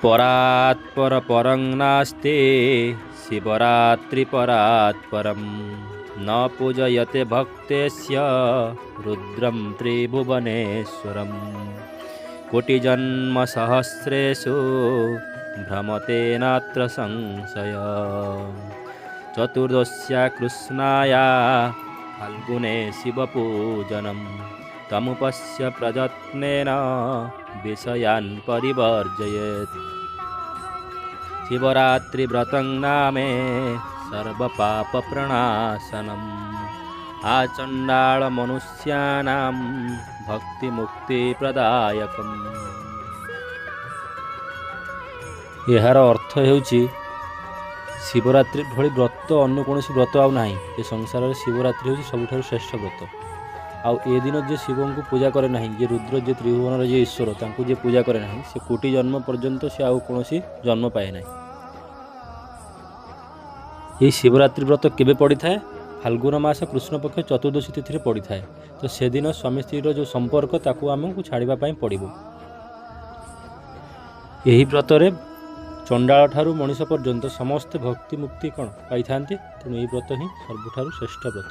परात्पर परं नास्ति शिवरात्रि परात्परं न पूजयते भक्तेस्य रुद्रं त्रिभुवनेश्वरं कोटिजन्म सहस्रेषु भ्रमते नात्र संशय चतुर्दश्या कृष्णाया फाल्गुने शिवपूजनं तमुपस्य प्रयत्नेन विषयान् परिवर्जयेत् शिवरात्रिव्रतं नामे सर्वपापप्रणाशनम् आचण्डालमनुष्याणां भक्तिमुक्तिप्रदायकम्। एहार अर्थ हेउछि शिवरात्रि भली व्रत अन्य कौन व्रत आउ ना ये संसार में शिवरात्रि हूँ सबुठ श्रेष्ठ व्रत। आउ ए दिन जे शिव को पूजा करे ना जे रुद्र जे त्रिभुवन जे ईश्वर तांको जे पूजा करे ना से कोटि जन्म पर्यंत से आउ कौन जन्म पाए ना। ये शिवरात्रि व्रत केबे पड़ी थाए फाल्गुन मास कृष्ण पक्ष चतुर्दशी तिथि पड़ी थाए। तो से दिन स्वामी स्त्री जो संपर्क ताकू आमको छाड़िबा पई पड़िबो। यही व्रत रे चंडाल ठारू मनीष पर्यंत समस्त भक्ति मुक्ति कौन पाई था। तेणु यही व्रत ही सर्वठारु श्रेष्ठ व्रत।